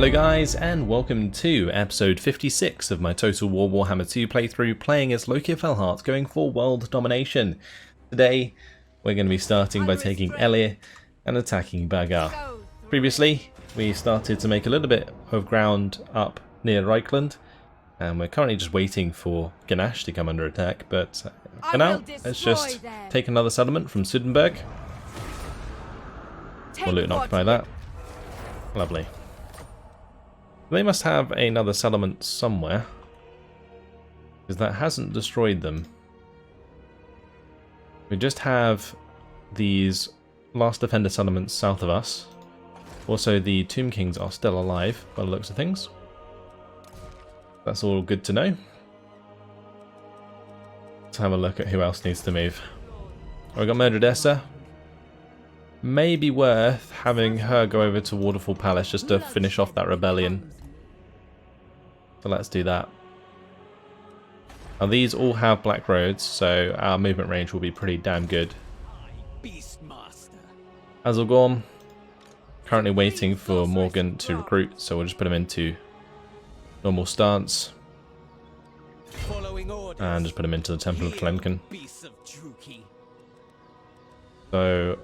Hello guys, and welcome to episode 56 of my Total War Warhammer 2 playthrough, playing as Lokhir Fellheart, going for world domination. Today, we're going to be starting by taking Elir and attacking Bagar. Previously, we started to make a little bit of ground up near Reichland, and we're currently just waiting for Ganesh to come under attack, but for now, let's just take another settlement from Sudenburg. We'll loot and occupy that. Lovely. They must have another settlement somewhere, because that hasn't destroyed them. We just have these last defender settlements south of us. Also, the Tomb Kings are still alive by the looks of things. That's all good to know. Let's have a look at who else needs to move. We got Murdered Essa. Maybe worth having her go over to Waterfall Palace just to finish off that rebellion. So let's do that. Now these all have black roads, so our movement range will be pretty damn good. Azulgorm, currently waiting for Morgan to recruit, so we'll just put him into normal stance. And just put him into the Temple of Tlemcen. So,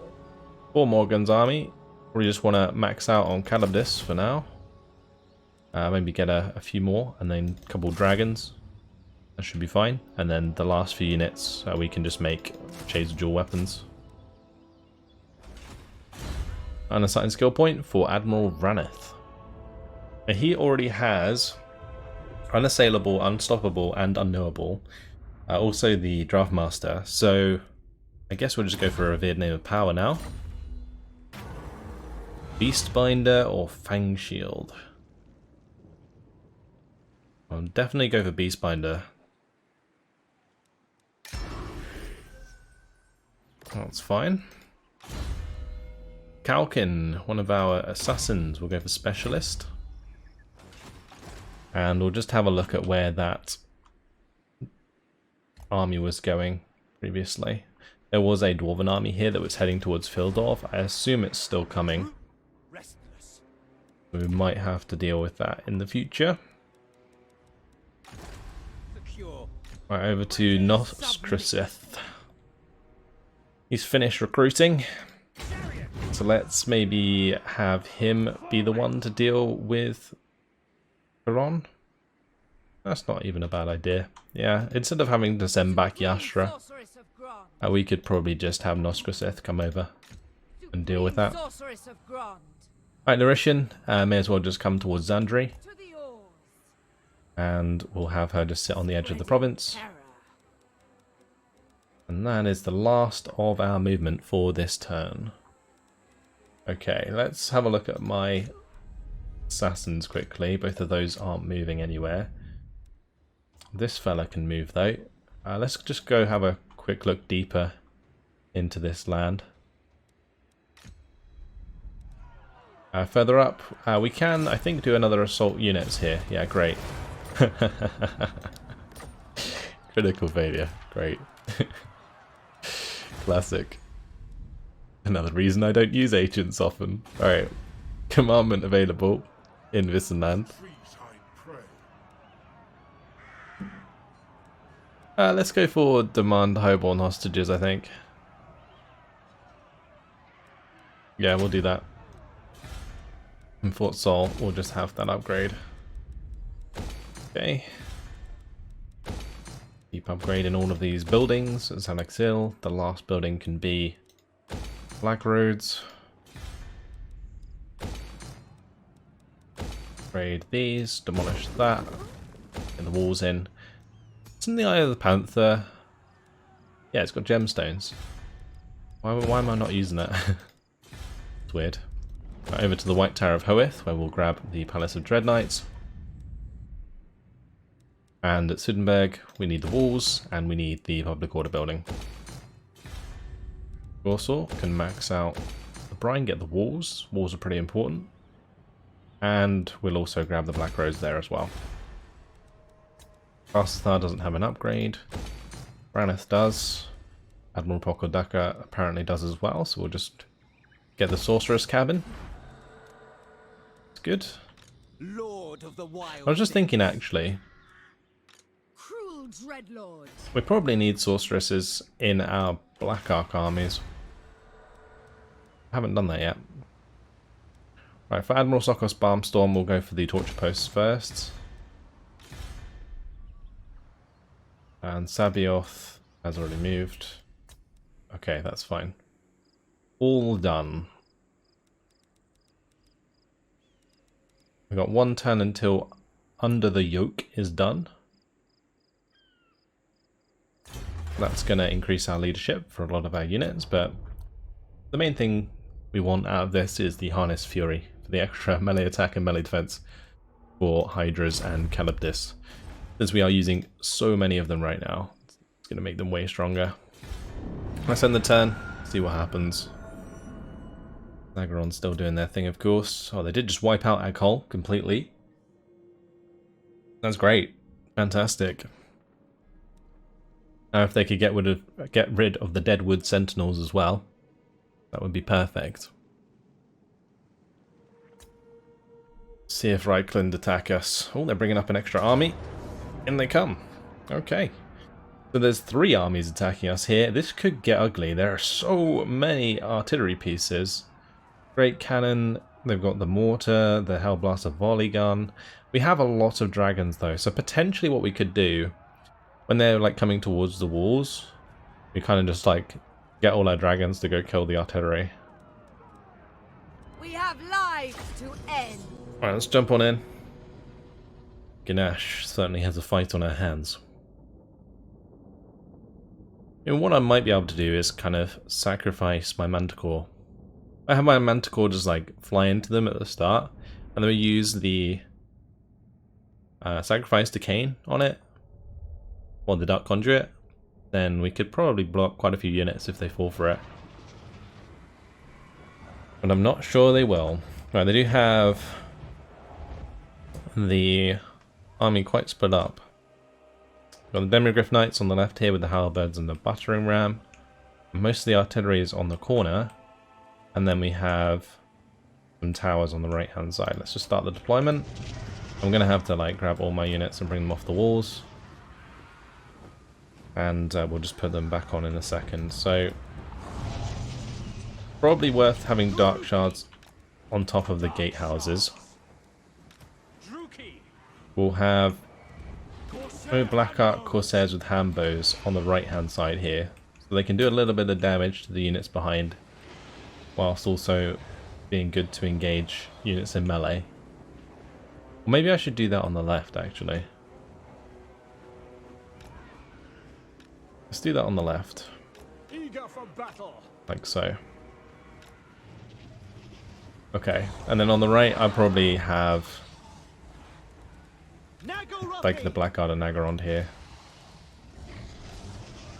for Morgan's army, we just want to max out on Calabdis for now. Maybe get a few more, and then a couple dragons. That should be fine. And then the last few units, we can just make Shades of Dual weapons. And a sighting skill point for Admiral Raneth. Now, he already has Unassailable, Unstoppable, and Unknowable. Also the Draftmaster. So I guess we'll just go for a revered name of power now. Beastbinder or Fang Shield? I'll definitely go for Beastbinder. That's fine. Kalkin, one of our assassins, will go for Specialist. And we'll just have a look at where that army was going previously. There was a Dwarven army here that was heading towards Fildorf. I assume it's still coming. We might have to deal with that in the future. Right, over to Noskriseth. He's finished recruiting. So let's maybe have him be the one to deal with Iran. That's not even a bad idea. Yeah, instead of having to send back Yashra, we could probably just have Noskriseth come over and deal with that. Right, Narishan, may as well just come towards Zandri. And we'll have her just sit on the edge of the province. And that is the last of our movement for this turn. Okay, let's have a look at my assassins quickly. Both of those aren't moving anywhere. This fella can move though. Let's just go have a quick look deeper into this land. Further up, we can, I think, do another assault units here. Yeah, great. Critical failure. Great. Classic. Another reason I don't use agents often. Alright. Commandment available in Wissenland. Let's go for demand highborn hostages, I think. Yeah, we'll do that. In Fort Sol, we'll just have that upgrade. Okay. Keep upgrading all of these buildings at Alex Hill. The last building can be Black Roads. Upgrade these, demolish that, get the walls in. It's in the Eye of the Panther. Yeah, it's got gemstones. Why am I not using it? It's weird. Right, over to the White Tower of Hoeth, where we'll grab the Palace of Dread Knights. And at Sudenburg, we need the walls, and we need the public order building. We also can max out the brine, get the walls. Walls are pretty important. And we'll also grab the black roads there as well. Castastar doesn't have an upgrade. Raneth does. Admiral Pokodaka apparently does as well, so we'll just get the Sorceress cabin. It's good. Lord of the Wild. I was just thinking, actually, Cruel dreadlords. we probably need sorceresses in our Black Ark armies. I haven't done that yet. Right, for Admiral Sokos Barmstorm, we'll go for the torture posts first. And Sabioth has already moved. Okay, that's fine. All done. We've got one turn until Under the Yoke is done. That's going to increase our leadership for a lot of our units, but the main thing we want out of this is the Harness Fury for the extra melee attack and melee defense for Hydras and Calibdis. Since we are using so many of them right now, it's going to make them way stronger. Let's end the turn, see what happens. Nagaron's still doing their thing, of course. Oh, they did just wipe out Aghol completely. That's great. Fantastic. Now if they could get rid of the Deadwood Sentinels as well, that would be perfect. See if Reichland attack us. Oh, they're bringing up an extra army. In they come. Okay. So there's 3 armies attacking us here. This could get ugly. There are so many artillery pieces. Great cannon. They've got the mortar, the Hellblaster volley gun. We have a lot of dragons though. So potentially what we could do, when they're like coming towards the walls, we kind of just like get all our dragons to go kill the artillery. We have lives to end. Alright, let's jump on in. Ganesh certainly has a fight on her hands. And what I might be able to do is kind of sacrifice my Manticore. I have my Manticore just like fly into them at the start, and then we use the Sacrifice to Cain on it, or the Dark Conduit. Then we could probably block quite a few units if they fall for it. But I'm not sure they will. Right, they do have the army quite split up. Got the Demigryph Knights on the left here with the Halberds and the Battering Ram. Most of the artillery is on the corner. And then we have some towers on the right hand side. Let's just start the deployment. I'm going to have to like grab all my units and bring them off the walls. And we'll just put them back on in a second. So probably worth having Dark Shards on top of the gatehouses. We'll have Black Ark Corsairs with handbows on the right hand side here. So they can do a little bit of damage to the units behind, whilst also being good to engage units in melee. Or maybe I should do that on the left actually. Let's do that on the left. Eager for battle. Like so. Okay, and then on the right I probably have like the Blackguard and Nagaron here.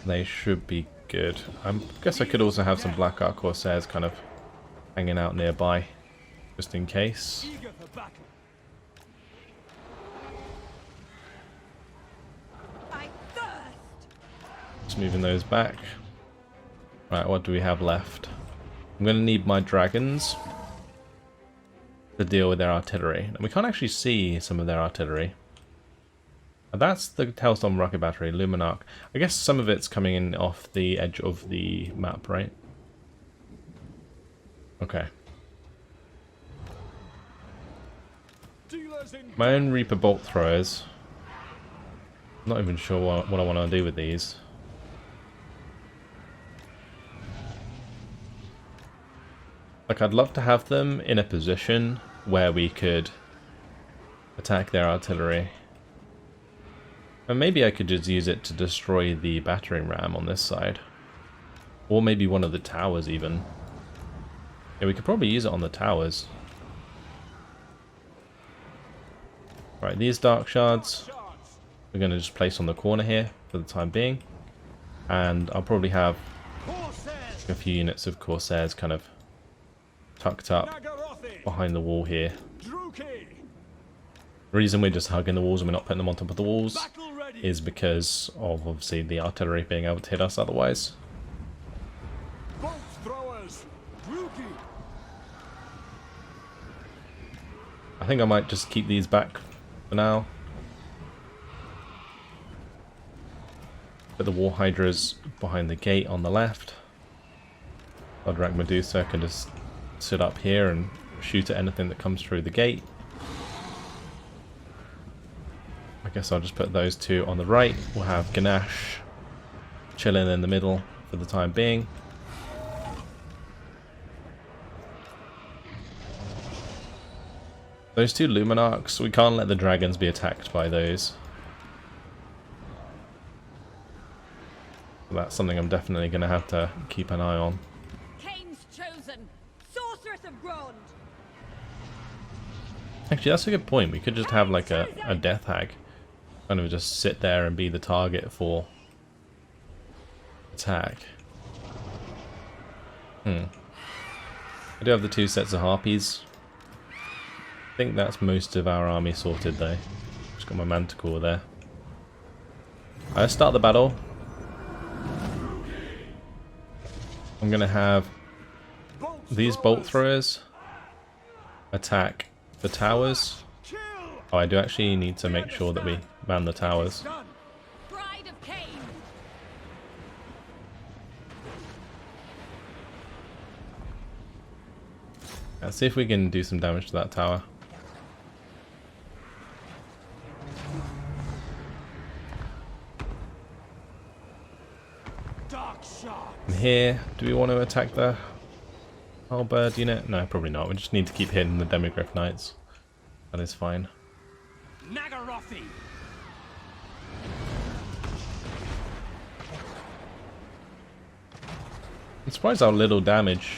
They should be good. I guess I could also have some Black Ark Corsairs kind of hanging out nearby, just in case. Just moving those back. Right, what do we have left? I'm going to need my dragons to deal with their artillery. And we can't actually see some of their artillery. That's the Hailstorm Rocket Battery, Luminarch. I guess some of it's coming in off the edge of the map, right? Okay. My own Reaper Bolt Throwers. I'm not even sure what I want to do with these. Like, I'd love to have them in a position where we could attack their artillery. And maybe I could just use it to destroy the battering ram on this side. Or maybe one of the towers even. Yeah, we could probably use it on the towers. Right, these Dark Shards we're going to just place on the corner here for the time being. And I'll probably have a few units of Corsairs kind of tucked up behind the wall here. The reason we're just hugging the walls and we're not putting them on top of the walls is because of obviously the artillery being able to hit us otherwise. I think I might just keep these back for now. Put the War Hydras behind the gate on the left. Godrak Medusa can just sit up here and shoot at anything that comes through the gate. I guess I'll just put those two on the right. We'll have Ganesh chilling in the middle for the time being. Those two Luminarchs, we can't let the dragons be attacked by those. So that's something I'm definitely going to have to keep an eye on. Cain's chosen, sorceress of Grond. Actually, that's a good point. We could just have like a death hag. Kind of just sit there and be the target for attack. I do have the 2 sets of harpies. I think that's most of our army sorted though. Just got my manticore there. Let's start the battle. I'm gonna have these bolt throwers attack the towers. Oh, I do actually need to make sure that we man the towers. Bride of Cain. Let's see if we can do some damage to that tower. And here, do we want to attack the halberd unit? No, probably not. We just need to keep hitting the Demigryph Knights. That is fine. Nagarothi. I'm surprised how little damage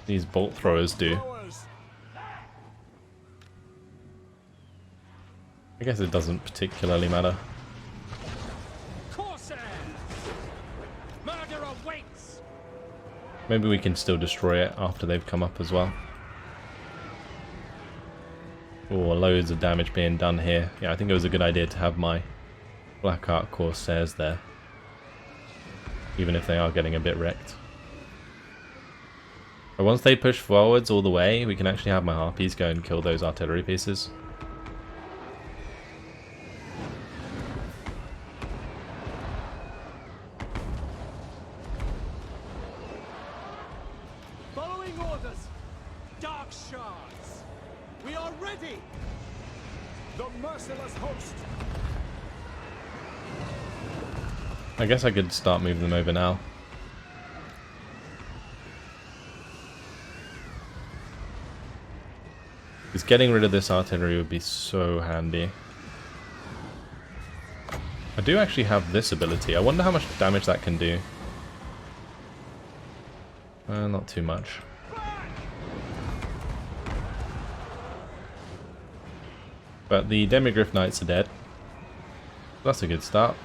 these bolt throwers do. I guess it doesn't particularly matter. Maybe we can still destroy it after they've come up as well. Oh, loads of damage being done here. Yeah, I think it was a good idea to have my Black Ark Corsairs there. Even if they are getting a bit wrecked. But once they push forwards all the way, we can actually have my Harpies go and kill those artillery pieces. I guess I could start moving them over now. Because getting rid of this artillery would be so handy. I do actually have this ability. I wonder how much damage that can do. Not too much. But the Demigryph Knights are dead. That's a good start.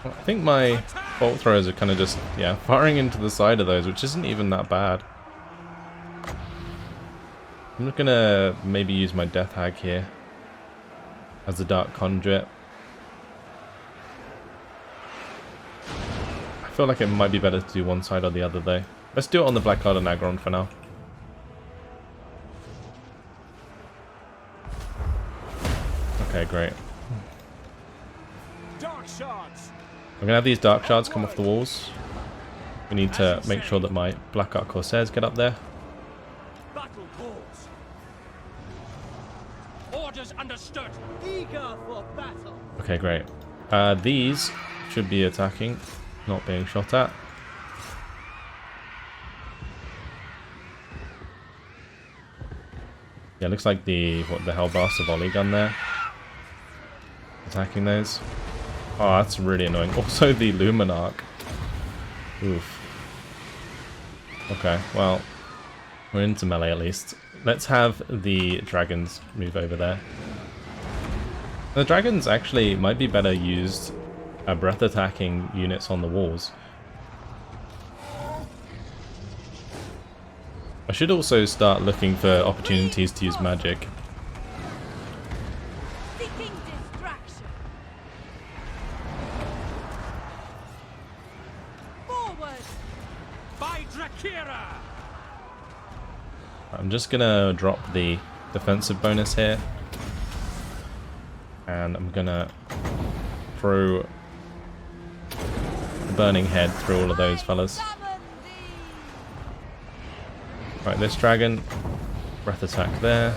I think my bolt throwers are kind of just, yeah, firing into the side of those, which isn't even that bad. I'm just gonna maybe use my Death Hag here as a Dark Conduit. I feel like it might be better to do one side or the other though. Let's do it on the Black Card and Agron for now. Okay, great. I'm going to have these Dark Shards come off the walls. We need to make sure that my Black Ark Corsairs get up there. Orders understood. Eager for battle. Okay, great. These should be attacking, not being shot at. Yeah, looks like the Hellblaster volley gun there. Attacking those. Oh, that's really annoying. Also the Luminarch. Oof. Okay, well, we're into melee at least. Let's have the dragons move over there. The dragons actually might be better used breath attacking units on the walls. I should also start looking for opportunities to use magic. I'm just gonna drop the defensive bonus here. And I'm gonna throw the burning head through all of those fellas. Right, this dragon, breath attack there.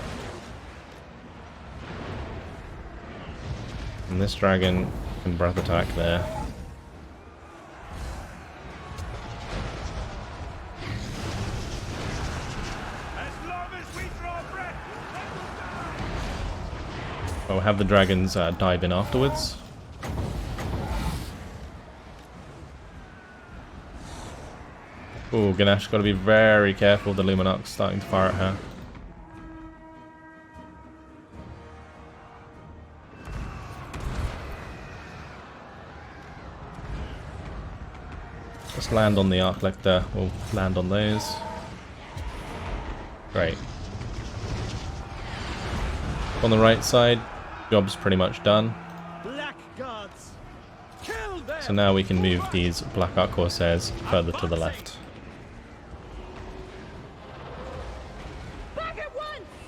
And this dragon can breath attack there. We'll have the dragons dive in afterwards. Oh, Ganesh, got to be very careful. The Luminarch's starting to fire at her. Just land on the Arc Lector. We'll land on those. Great. On the right side, job's pretty much done. So now we can move these Black Ark Corsairs further to the left.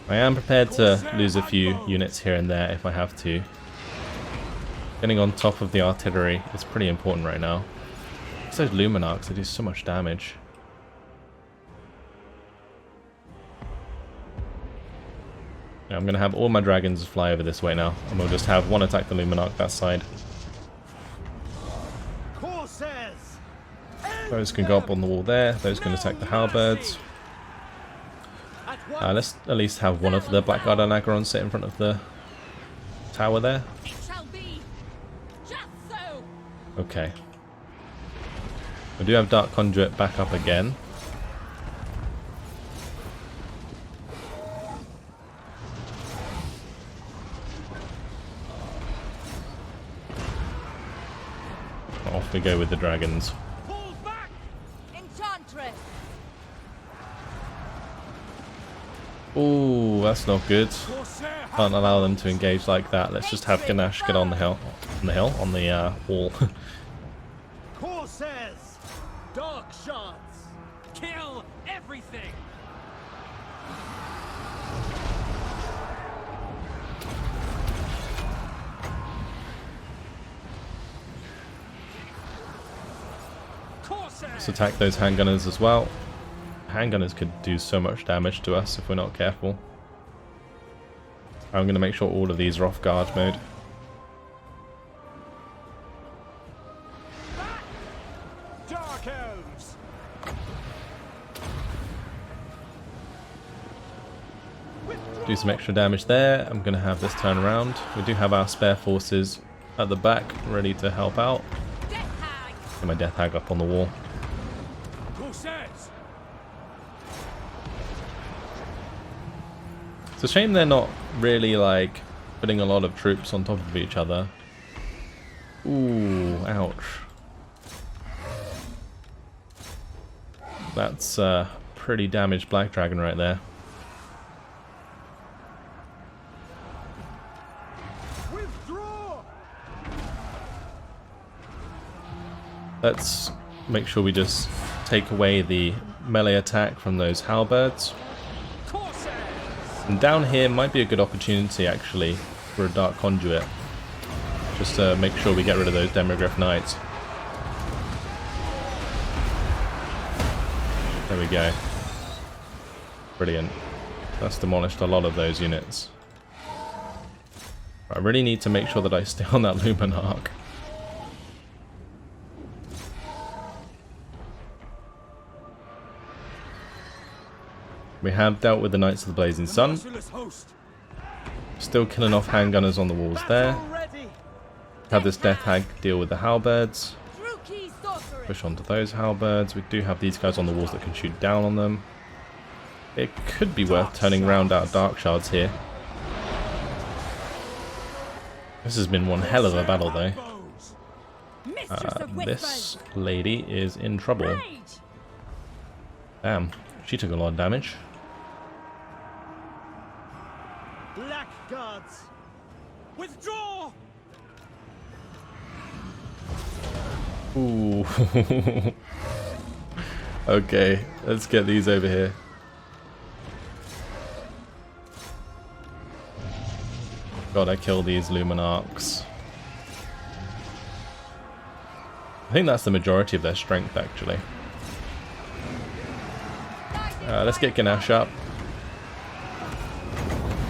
I am prepared to lose a few units here and there if I have to. Getting on top of the artillery is pretty important right now. It's those Luminarchs, they do so much damage. I'm going to have all my dragons fly over this way now, and we'll just have one attack the Luminarch that side. Those can go up on the wall there, those can attack the halberds. Let's at least have one of the Blackguard and Acheron sit in front of the tower there. Okay. We do have Dark Conduit back up again. Off we go with the dragons. Ooh, that's not good. Can't allow them to engage like that. Let's just have Ganesh get on the hill, on the wall. Corsairs, dark shards, kill everything. Let's attack those handgunners as well. Handgunners could do so much damage to us if we're not careful. I'm going to make sure all of these are off guard mode. Dark elves. Do some extra damage there. I'm going to have this turn around. We do have our spare forces at the back ready to help out. Get my Death Hag up on the wall. It's a shame they're not really like putting a lot of troops on top of each other. Ooh, ouch. That's a pretty damaged Black Dragon right there. Withdraw. Let's make sure we just take away the melee attack from those halberds. And down here might be a good opportunity actually for a Dark Conduit. Just to make sure we get rid of those Demogryph Knights. There we go. Brilliant. That's demolished a lot of those units. I really need to make sure that I stay on that Luminarch. We have dealt with the Knights of the Blazing Sun. Still killing off handgunners on the walls there. Have this Death Hag deal with the halberds. Push onto those halberds. We do have these guys on the walls that can shoot down on them. It could be worth turning around our Dark Shards here. This has been one hell of a battle though. This lady is in trouble. Damn, she took a lot of damage. Blackguards, withdraw. Ooh. Okay, let's get these over here. Gotta kill these Luminarchs. I think that's the majority of their strength, actually. Let's get Ganesh up.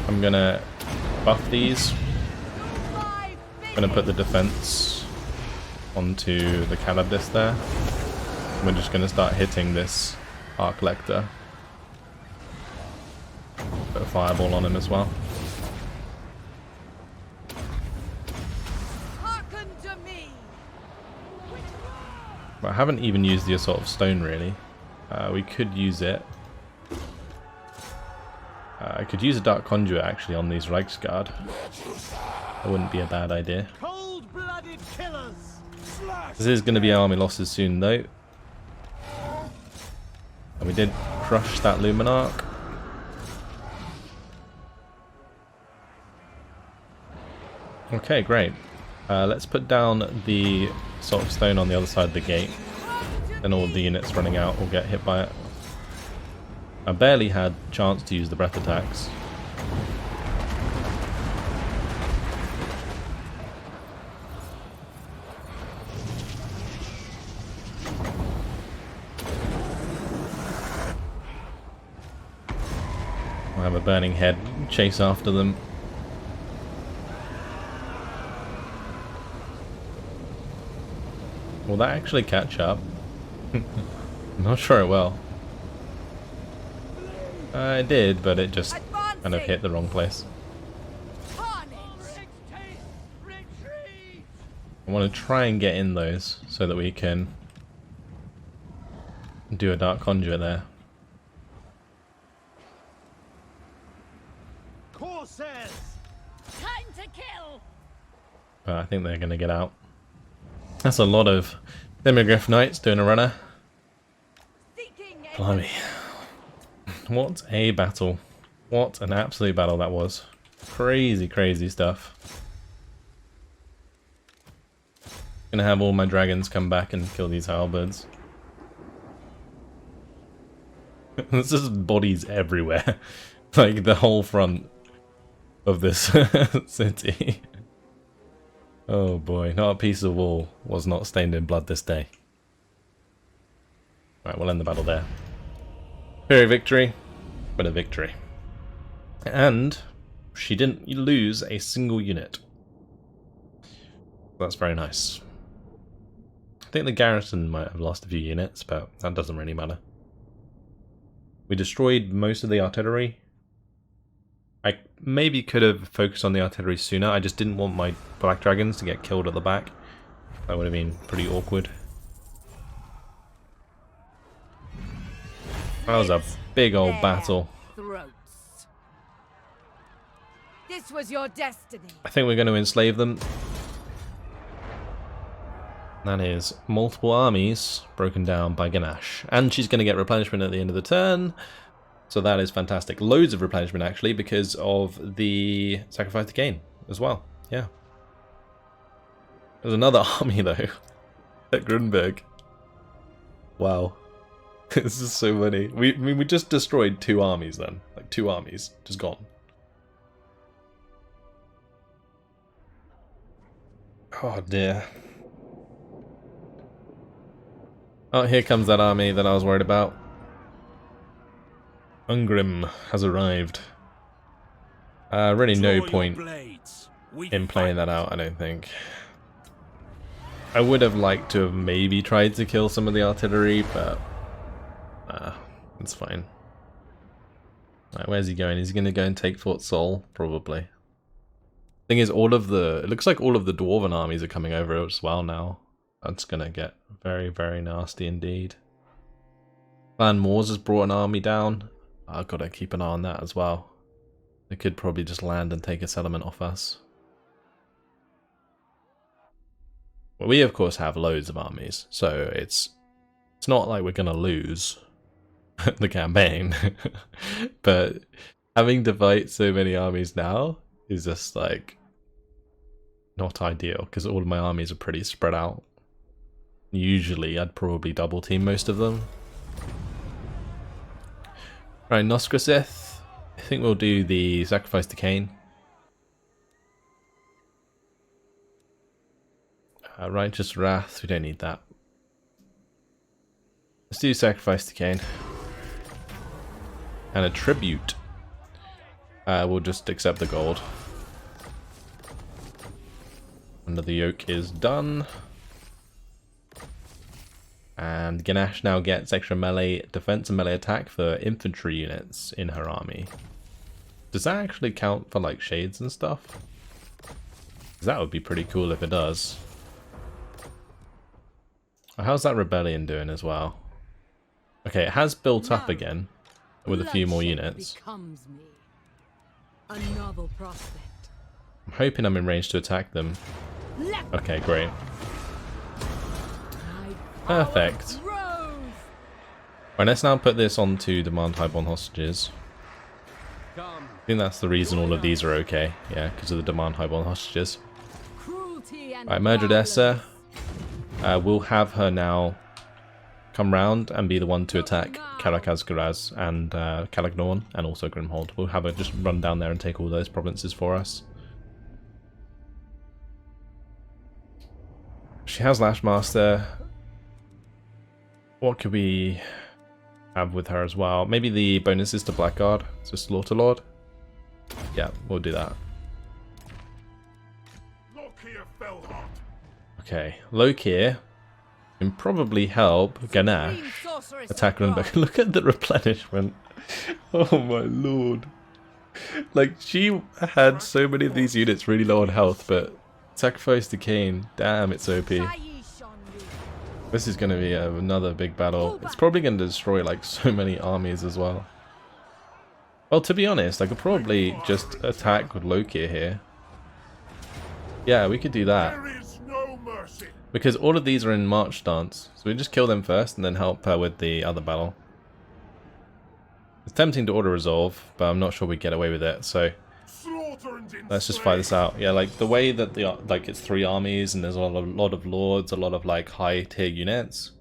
I'm gonna buff these. I'm gonna put the defense onto the Calibdis there. We're just gonna start hitting this Arc Lector. Put a fireball on him as well. But I haven't even used the Assault of Stone really. We could use it. I could use a Dark Conduit actually on these Reichsguard. That wouldn't be a bad idea. Cold-blooded killers. This is going to be army losses soon though. And we did crush that Luminarch. Okay, great. Let's put down the Assault of Stone on the other side of the gate. Then all the units running out will get hit by it. I barely had chance to use the breath attacks. I have a burning head chase after them. Will that actually catch up? I'm not sure it will. It did, but it just kind of hit the wrong place. I want to try and get in those so that we can do a Dark Conduit there. Corsairs. Time to kill. But I think they're going to get out. That's a lot of Demigryph Knights doing a runner. Blimey. What a battle. What an absolute battle that was. Crazy, crazy stuff. Gonna have all my dragons come back and kill these halberds. There's just bodies everywhere. Like the whole front of this city. Oh boy, not a piece of wall was not stained in blood this day. Right, we'll end the battle there. Very victory, but a victory. And she didn't lose a single unit. That's very nice. I think the garrison might have lost a few units, but that doesn't really matter. We destroyed most of the artillery. I maybe could have focused on the artillery sooner. I just didn't want my black dragons to get killed at the back. That would have been pretty awkward. That was a big old battle. Throats. This was your destiny. I think we're going to enslave them. That is multiple armies broken down by Ganesh. And she's going to get replenishment at the end of the turn. So that is fantastic. Loads of replenishment actually because of the sacrifice to gain as well. Yeah. There's another army though at Grunberg. Wow. This is so funny. We just destroyed 2 armies then. Like 2 armies just gone. Oh dear. Oh, here comes that army that I was worried about. Ungrim has arrived. Really no point in playing that out, I don't think. I would have liked to have maybe tried to kill some of the artillery, but it's fine. Right, where's he going? Is he going to go and take Fort Sol? Probably. Thing is, it looks like all of the Dwarven armies are coming over as well now. That's going to get very, very nasty indeed. Clan Moors has brought an army down. I've got to keep an eye on that as well. They could probably just land and take a settlement off us. Well, we of course have loads of armies, so it's not like we're going to lose the campaign. But having to fight so many armies now is just like not ideal because all of my armies are pretty spread out. Usually I'd probably double team most of them, Right, Noscrisith. I think we'll do the sacrifice to Cain. Righteous Wrath, we don't need that. Let's do sacrifice to Cain. And a tribute. We'll just accept the gold. Under the yoke is done. And Ganesh now gets extra melee defense and melee attack for infantry units in her army. Does that actually count for like shades and stuff? 'Cause that would be pretty cool if it does. How's that rebellion doing as well? Okay, it has built up again with a few more units. Another prospect. I'm hoping I'm in range to attack them. Okay, great. Perfect. Right, let's now put this onto demand highborn hostages. I think that's the reason all of these are okay. Yeah, because of the demand highborn hostages. Right, Murdredessa. We'll have her now come round and be the one to attack Karakazgaraz and Kalagnorn and also Grimhold. We'll have her just run down there and take all those provinces for us. She has Lashmaster. What could we have with her as well? Maybe the bonuses to Blackguard, so Slaughterlord. Yeah, we'll do that. Lokhir Fellheart. Okay, Lokhir can probably help Ganesh attack Runberg. Look at the replenishment. Oh my lord. Like, she had so many of these units really low on health, but sacrifice to Cain, damn, it's OP. This is going to be another big battle. It's probably going to destroy like so many armies as well. Well, to be honest, I could probably just attack with Lokhir here. Yeah, we could do that. There is no mercy. Because all of these are in march stance. So we just kill them first and then help her with the other battle. It's tempting to auto-resolve, but I'm not sure we get away with it, so let's just fight this out. Yeah, like the way that like it's 3 armies and there's a lot of lords, a lot of like high tier units.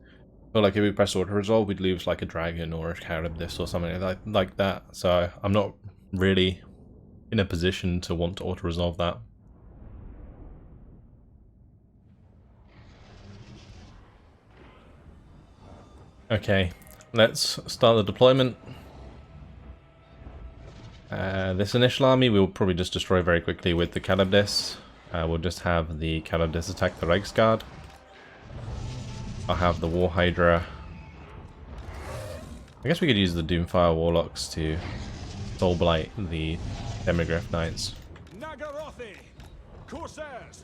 But like if we press auto-resolve, we'd lose like a dragon or a Charybdis or something like that. So I'm not really in a position to want to auto-resolve that. Okay, let's start the deployment. This initial army we'll probably just destroy very quickly with the Charybdis. We'll just have the Charybdis attack the Reiksguard. I'll have the War Hydra. I guess we could use the Doomfire Warlocks to Soul Blight the Demigryph Knights. Nagarothi, Corsairs.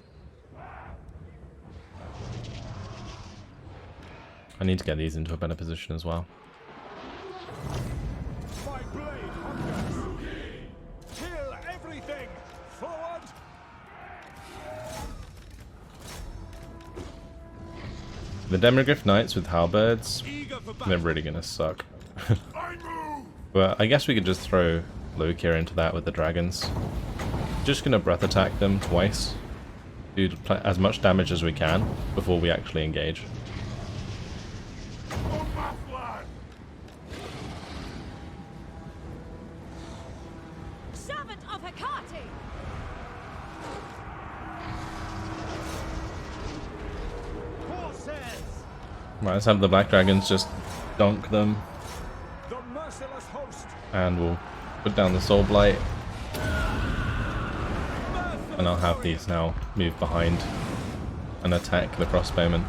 I need to get these into a better position as well. My blade hunters. Kill everything. Forward. The Demigryph Knights with halberds, Eager for they're battle. really gonna suck. I move. But I guess we could just throw Lokhir into that with the dragons. Just gonna breath attack them twice. Do as much damage as we can before we actually engage. On my flag. Servant of Hecate! Corsairs. Right, let's have the Black Dragons just dunk them. The merciless host. And we'll put down the Soul Blight. And I'll have these now move behind and attack the Crossbowmen.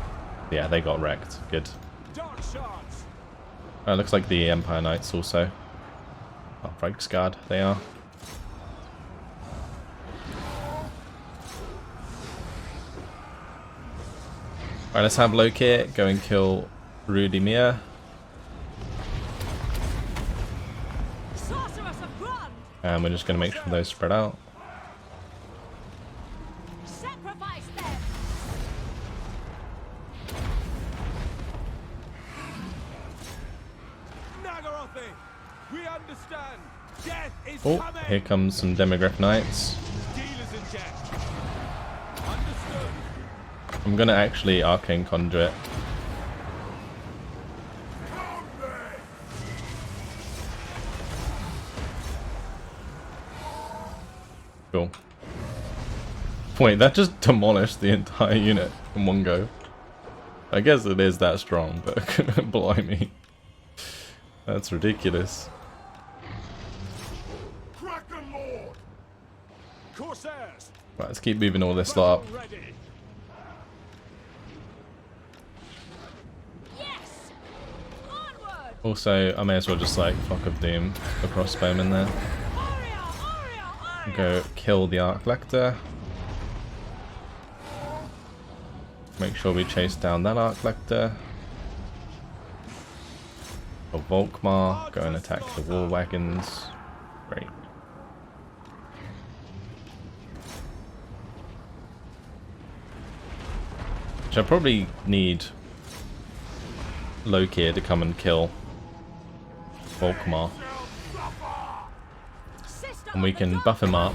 Yeah, they got wrecked. Good. Dark shards. Looks like the Empire Knights also. Oh, Reiksguard, they are. Right, let's have Lokhir go and kill Rudimir. Sorceress of Grund! And we're just going to make sure those spread out. Sacrifice them! Nagarothi, we understand. Death is Oh, coming. here comes some Demigryph Knights. Dealers in debt. Understood. I'm going to actually Arcane Conduit. Come then. Cool. Wait, that just demolished the entire unit in one go. I guess it is that strong, but blimey. That's ridiculous. Kraken Lord! Corsairs! Right, let's keep moving all this lot up. Ready! Yes! Onward! Also, I may as well just like Flock of Doom the crossbowman there. Aria! Aria! Aria! Go kill the Arc Lector. Make sure we chase down that Arc Lector. Or Volkmar, go and attack the war wagons. Great. Which I probably need Lokhir to come and kill Volkmar. Sister And we of the can buff him up.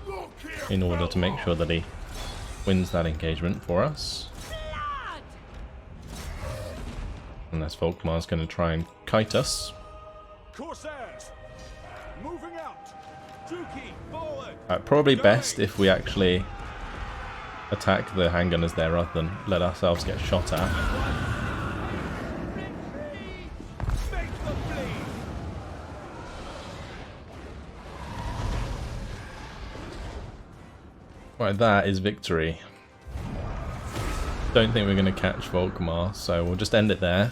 Lokhir In order to make Fellheart! sure that he wins that engagement for us. Blood! Unless Volkmar's going to try and kite us. Corsairs! Moving out! Dookie, forward! Probably best if we actually attack the handgunners there rather than let ourselves get shot at. Make them bleed! Right, that is victory. Don't think we're going to catch Volkmar, so we'll just end it there.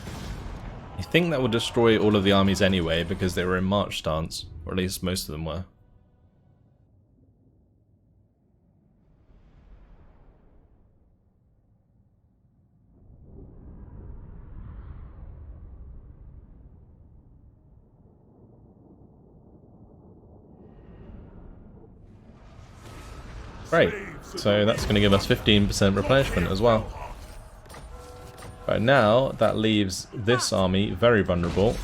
I think that will destroy all of the armies anyway, because they were in march stance, or at least most of them were. Great, so that's going to give us 15% replenishment as well. Right, now that leaves this army very vulnerable.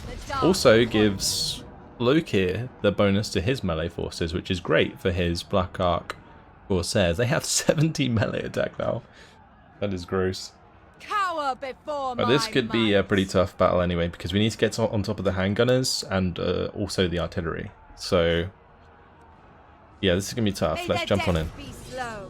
Also gives Lokhir the bonus to his melee forces, which is great for his Black Ark Corsairs. They have 70 melee attack now. That is gross. Cower before But my this could be a might. pretty tough battle anyway, because we need to get on top of the handgunners and also the artillery. So yeah, this is going to be tough. May Let's their jump on in. death be slow.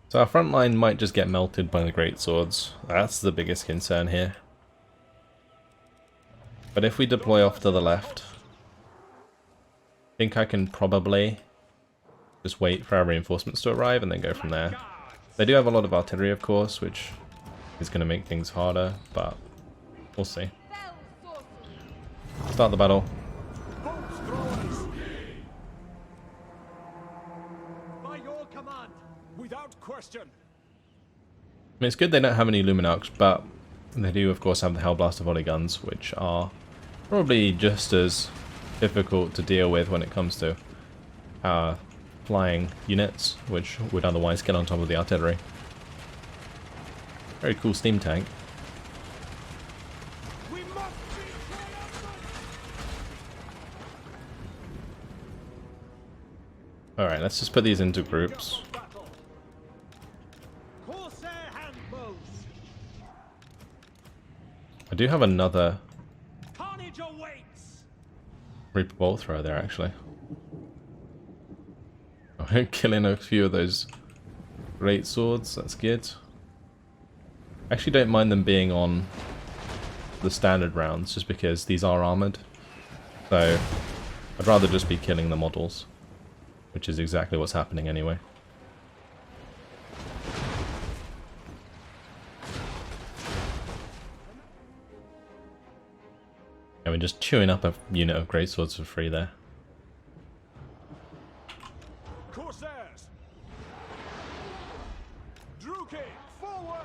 So our front line might just get melted by the great swords. That's the biggest concern here. But if we deploy off to the left, I think I can probably just wait for our reinforcements to arrive and then go from there. They do have a lot of artillery, of course, which is going to make things harder, but we'll see. Fell sorcery. Start the battle. Bolts throwers! By your command, without question! I mean, it's good they don't have any Luminarchs, but they do, of course, have the Hellblaster volley guns, which are probably just as difficult to deal with when it comes to our flying units, which would otherwise get on top of the artillery. Very cool steam tank. We must be triumphant! Alright, let's just put these into groups. Battle. Corsair handbows! I do have another Carnage awaits! Reaper Bolt Thrower there, actually. I'm killing a few of those great swords, that's good. I actually don't mind them being on the standard rounds, just because these are armoured. So, I'd rather just be killing the models, which is exactly what's happening anyway. And we're just chewing up a unit of great swords for free there. Corsairs! Druki, forward!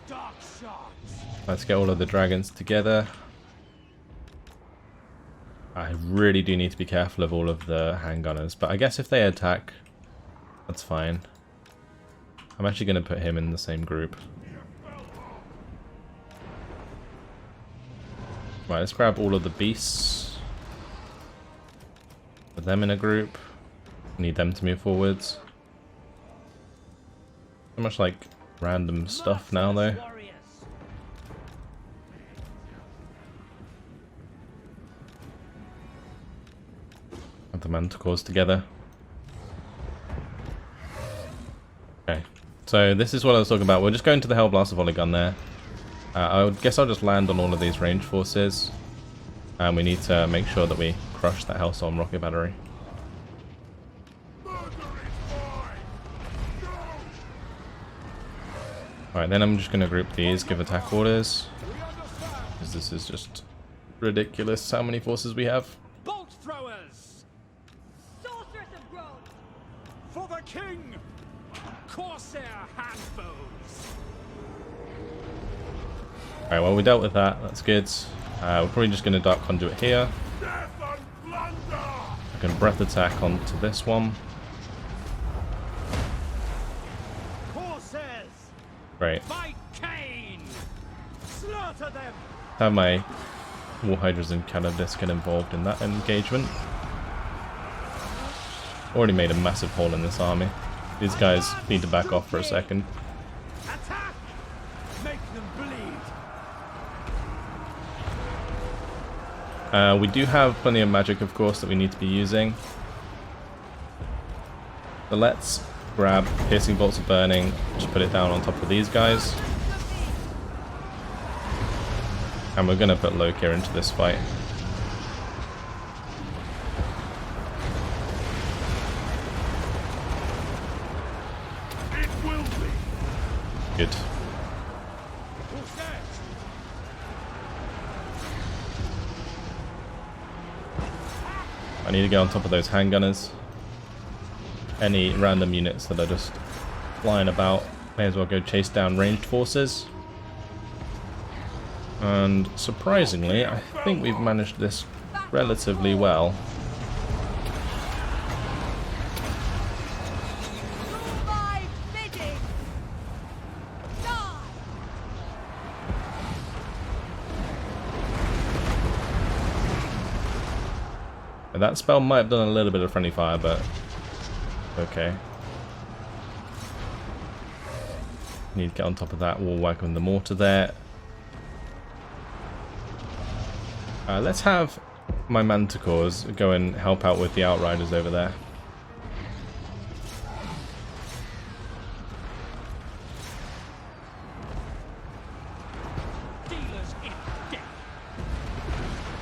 Dark shots! Let's get all of the dragons together. I really do need to be careful of all of the handgunners, but I guess if they attack, that's fine. I'm actually going to put him in the same group. Right, let's grab all of the beasts. Put them in a group. Need them to move forwards. So much like random stuff now though. Have the manticores together. Okay, so this is what I was talking about. We're just going to the Hellblaster volley gun there. I guess I'll just land on all of these range forces. And we need to make sure that we crush that Hellstorm rocket battery. Alright, then I'm just going to group these, give attack orders. Because this is just ridiculous how many forces we have. Bolt throwers! Sorceress of growth! For the king! Corsair handbows! Alright, well we dealt with that, that's good. We're probably just going to Dark Conduit here. Death and plunder! I can breath attack onto this one. Corsairs! Great. By Cain! Slaughter them! Have my War Hydras and Canadis get involved in that engagement. Already made a massive hole in this army. These guys need to back off for a second. Attack! Make them bleed! We do have plenty of magic, of course, that we need to be using. So let's grab Piercing Bolts of Burning, just put it down on top of these guys. And we're going to put Lokhir into this fight. It will be! Good. I need to get on top of those handgunners. Any random units that are just flying about, may as well go chase down ranged forces. And surprisingly, I think we've managed this relatively well. Do my bidding! Die! And that spell might have done a little bit of friendly fire, but okay. Need to get on top of that wall wagon, the mortar there. Let's have my manticores go and help out with the outriders over there. Dealers in death!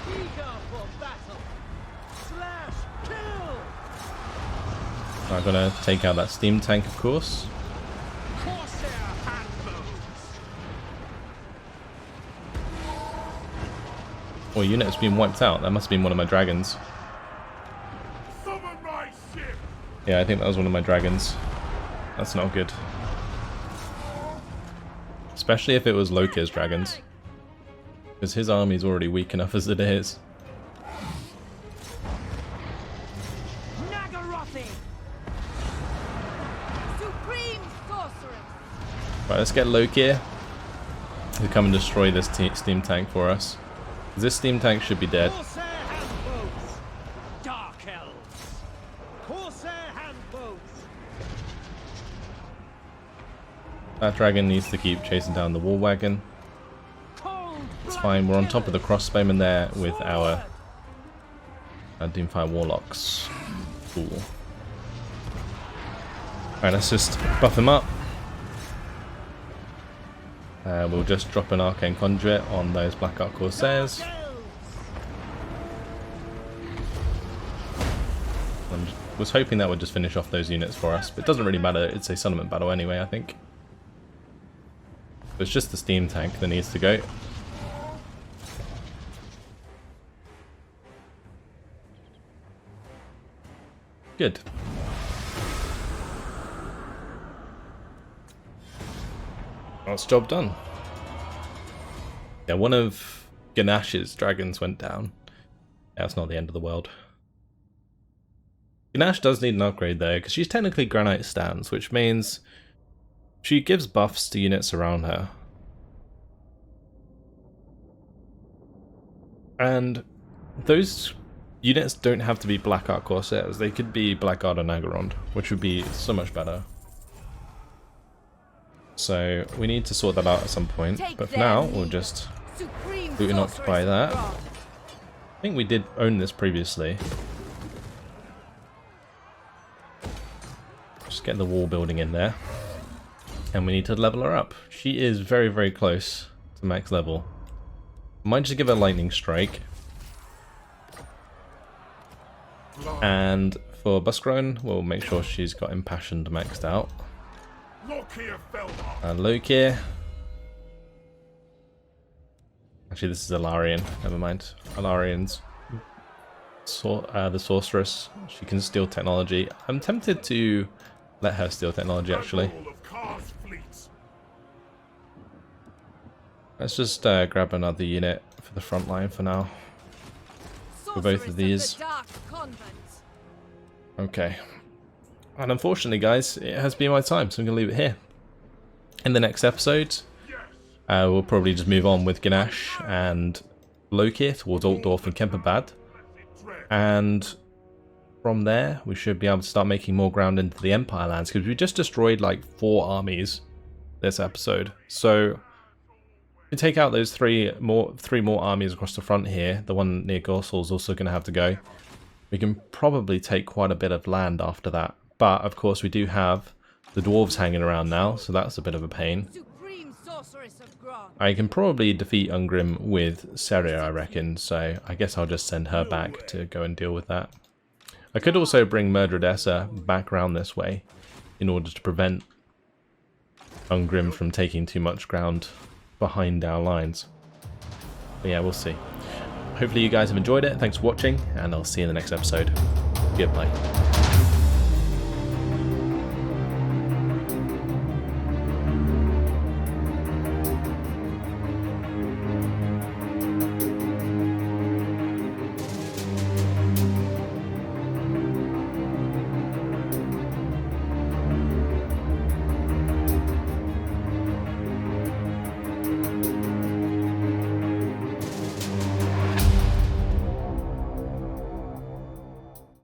Eager for battle! Slash! Kill! I'm gonna take out that steam tank, of course. Corsair handbows! Oh, a unit has been wiped out. That must have been one of my dragons. Summon my ship! Yeah, I think that was one of my dragons. That's not good. Especially if it was Lokhir's dragons. Because his army's already weak enough as it is. Nagarothi! Supreme sorceress! Right, let's get Lokhir to come and destroy this steam tank for us. This steam tank should be dead. Corsair handbows! Dark elves! Corsair handbows! That dragon needs to keep chasing down the wall wagon. It's fine, we're on top of the crossbowmen there with our Doomfire Warlocks. Cool. Alright, let's just buff him up. We'll just drop an Arcane Conduit on those Black Ark Corsairs. I was hoping that would just finish off those units for us, but it doesn't really matter, it's a settlement battle anyway, I think. It's just the steam tank that needs to go. Good. That's job done. Yeah, one of Ganesh's dragons went down. That's not the end of the world. Ganesh does need an upgrade though, because she's technically Granite Stance, which means she gives buffs to units around her. And those units don't have to be Blackguard Corsairs, they could be Blackguard and Agarond, which would be so much better. So we need to sort that out at some point, but for now we'll just loot and occupy that. I think we did own this previously. Just get the wall building in there. And we need to level her up. She is very, very close to max level. Might just give her Lightning Strike. And for Buskrone, we'll make sure she's got Impassioned maxed out. Lokhir Fellheart. Lokhir. Actually, this is Alarian. Never mind. Alarian's the sorceress. She can steal technology. I'm tempted to let her steal technology, actually. Let's just grab another unit for the front line for now. For both of these. Okay. And unfortunately, guys, it has been my time, so I'm going to leave it here. In the next episode, we'll probably just move on with Ganesh and Lokhir towards Altdorf and Kemperbad. And from there, we should be able to start making more ground into the Empire lands, because we just destroyed like 4 armies this episode. So we take out those three more armies across the front here. The one near Gorsel is also going to have to go. We can probably take quite a bit of land after that. But, of course, we do have the dwarves hanging around now, so that's a bit of a pain. I can probably defeat Ungrim with Seria, I reckon, so I guess I'll just send her back to go and deal with that. I could also bring Murdredessa back around this way in order to prevent Ungrim from taking too much ground behind our lines. But yeah, we'll see. Hopefully you guys have enjoyed it. Thanks for watching, and I'll see you in the next episode. Goodbye.